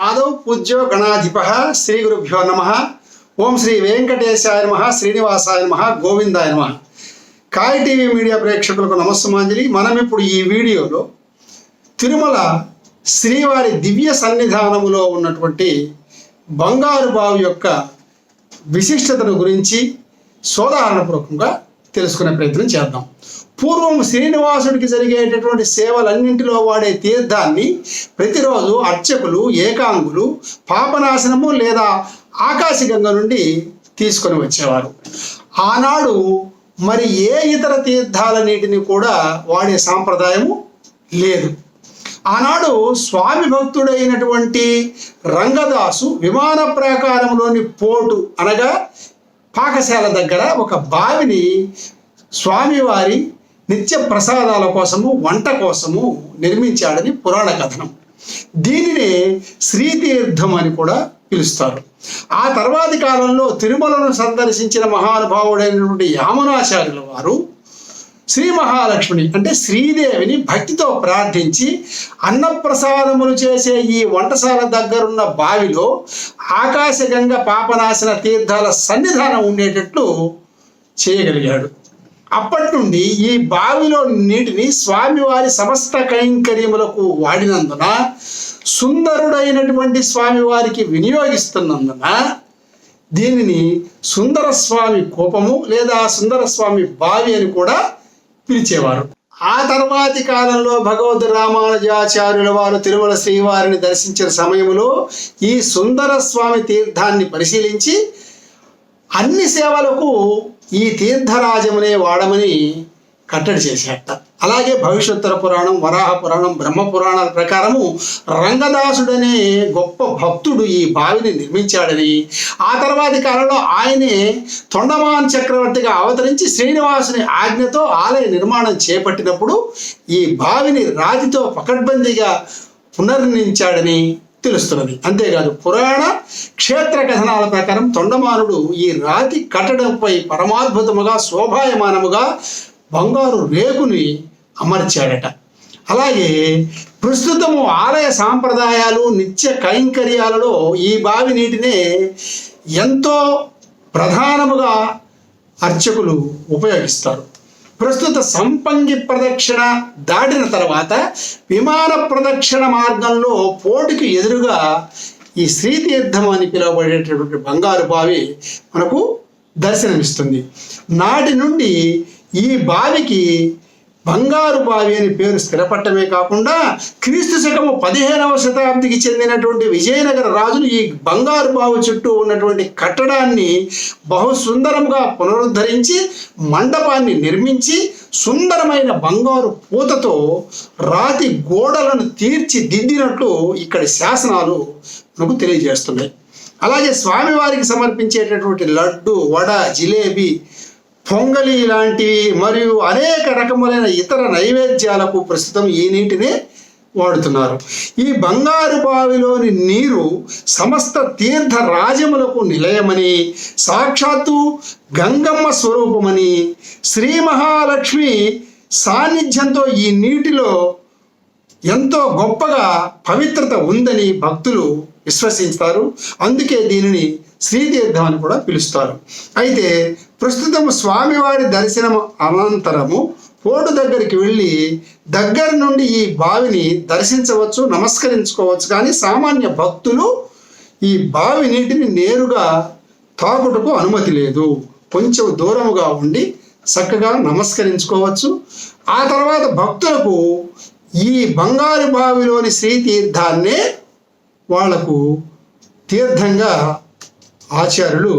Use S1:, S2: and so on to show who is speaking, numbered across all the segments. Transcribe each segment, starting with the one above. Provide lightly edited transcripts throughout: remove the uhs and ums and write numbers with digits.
S1: ఆదౌ పూజ్యో గణాధిపః శ్రీ గురుభ్యో నమః. ఓం శ్రీ వెంకటేశాయ నమః, శ్రీనివాసాయ నమః, గోవిందాయ నమః. కాయ్ టీవీ మీడియా ప్రేక్షకులకు నమస్సుమాంజలి. మనం ఇప్పుడు ఈ వీడియోలో తిరుమల శ్రీవారి దివ్య సన్నిధానములో ఉన్నటువంటి బంగారు బావి యొక్క విశిష్టతను గురించి సోదాహరణపూర్వకంగా తెలుసుకునే ప్రయత్నం చేద్దాం. పూర్వం శ్రీనివాసుడికి జరిగేటటువంటి సేవలన్నింటిలో వాడే తీర్థాన్ని ప్రతిరోజు అర్చకులు, ఏకాంగులు పాపనాశనము లేదా ఆకాశగంగ నుండి తీసుకొని వచ్చేవారు. ఆనాడు మరి ఏ ఇతర తీర్థాల నీటిని కూడా వాడే సాంప్రదాయము లేదు. ఆనాడు స్వామి భక్తుడైనటువంటి రంగదాసు విమాన ప్రాకారంలోని పోటు అనగా పాకశాల దగ్గర ఒక బావిని స్వామివారి నిత్య ప్రసాదాల కోసము, వంట కోసము నిర్మించాడని పురాణ కథనం. దీనినే శ్రీతీర్థం అని కూడా పిలుస్తారు. ఆ తర్వాతి కాలంలో తిరుమలను సందర్శించిన మహానుభావుడైనటువంటి యామునాచార్యుల వారు శ్రీ మహాలక్ష్మిని అంటే శ్రీదేవిని భక్తితో ప్రార్థించి అన్నప్రసాదములు చేసే ఈ వంటశాల దగ్గరున్న బావిలో ఆకాశగంగ పాపనాశన తీర్థాల సన్నిధానం ఉండేటట్లు చేయగలిగాడు. అప్పటి నుండి ఈ బావిలో నీటిని స్వామివారి సమస్త కైంకర్యములకు వాడినందున, సుందరుడైనటువంటి స్వామివారికి వినియోగిస్తున్నందున దీనిని సుందరస్వామి కోపము లేదా సుందరస్వామి బావి అని కూడా పిలిచేవారు. ఆ తర్వాతి కాలంలో భగవద్ రామానుజాచార్యుల వారు తిరుమల శ్రీవారిని దర్శించిన సమయంలో ఈ సుందర స్వామి తీర్థాన్ని పరిశీలించి అన్ని సేవలకు ఈ తీర్థరాజమునే వాడమని కట్టడి చేశాట. అలాగే భవిష్యోత్తర పురాణం, వరాహ పురాణం, బ్రహ్మ పురాణాల ప్రకారము రంగదాసుడనే గొప్ప భక్తుడు ఈ బావిని నిర్మించాడని, ఆ తర్వాతి కాలంలో ఆయనే తొండమాన్ చక్రవర్తిగా అవతరించి శ్రీనివాసుని ఆజ్ఞతో ఆలయ నిర్మాణం చేపట్టినప్పుడు ఈ బావిని రాతితో పకడ్బందీగా పునర్నిర్మించాడని తెలుస్తున్నది. అంతేకాదు పురాణ క్షేత్ర కథనాల ప్రకారం తొండమానుడు ఈ రాతి కట్టడంపై పరమాద్భుతముగా శోభాయమానముగా బంగారు రేకుని అమర్చాడట. అలాగే ప్రస్తుతము ఆలయ సాంప్రదాయాలు, నిత్య కైంకర్యాలలో ఈ బావి నీటినే ఎంతో ప్రధానముగా అర్చకులు ఉపయోగిస్తారు. ప్రస్తుత సంపంగి ప్రదక్షిణ దాటిన తర్వాత విమాన ప్రదక్షిణ మార్గంలో పోటుకి ఎదురుగా ఈ శ్రీతీర్థం అని పిలువబడేటటువంటి బంగారు బావి మనకు దర్శనమిస్తుంది. నాటి నుండి ఈ బావికి బంగారు బావి అని పేరు స్థిరపట్టమే కాకుండా క్రీస్తు శకము 15వ శతాబ్దికి చెందినటువంటి విజయనగర రాజులు ఈ బంగారు బావి చుట్టూ ఉన్నటువంటి కట్టడాన్ని బహు సుందరంగా పునరుద్ధరించి మండపాన్ని నిర్మించి సుందరమైన బంగారు పూతతో రాతి గోడలను తీర్చిదిద్దినట్లు ఇక్కడి శాసనాలు మనకు తెలియజేస్తున్నాయి. అలాగే స్వామివారికి సమర్పించేటటువంటి లడ్డు, వడ, జిలేబీ, పొంగలి లాంటివి మరియు అనేక రకములైన ఇతర నైవేద్యాలకు ప్రస్తుతం ఈ నీటినే వాడుతున్నారు. ఈ బంగారు బావిలోని నీరు సమస్త తీర్థ రాజములకు నిలయమని, సాక్షాత్తు గంగమ్మ స్వరూపమని, శ్రీ మహాలక్ష్మి సాన్నిధ్యంతో ఈ నీటిలో ఎంతో గొప్పగా పవిత్రత ఉందని భక్తులు విశ్వసిస్తారు. అందుకే దీనిని శ్రీతీర్థం అని కూడా పిలుస్తారు. అయితే ప్రస్తుతం స్వామివారి దర్శనం అనంతరము పోటు దగ్గరికి వెళ్ళి దగ్గర నుండి ఈ బావిని దర్శించవచ్చు, నమస్కరించుకోవచ్చు. కానీ సామాన్య భక్తులు ఈ బావి నీటిని నేరుగా తాకుటకు అనుమతి లేదు. కొంచెం దూరముగా ఉండి చక్కగా నమస్కరించుకోవచ్చు. ఆ తర్వాత భక్తులకు ఈ బంగారు బావిలోని శ్రీతీర్థాన్నే వాళ్లకు తీర్థంగా ఆచార్యులు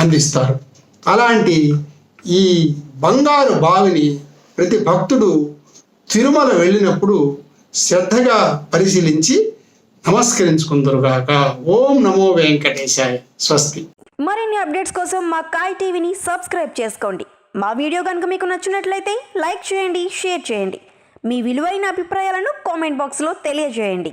S1: అందిస్తారు. అలాంటి ఈ బంగారు బావిని ప్రతి భక్తుడు తిరుమల వెళ్ళినప్పుడు శ్రద్ధగా పరిశీలించి నమస్కరించుకుందరుగాక. ఓం నమో వెంకటేశాయ. స్వస్తి.
S2: మరిన్ని అప్డేట్స్ కోసం మా కాయ్ టీవీని సబ్స్క్రైబ్ చేసుకోండి. మా వీడియో కనుక మీకు నచ్చినట్లయితే లైక్ చేయండి, షేర్ చేయండి. మీ విలువైన అభిప్రాయాలను కామెంట్ బాక్స్లో తెలియజేయండి.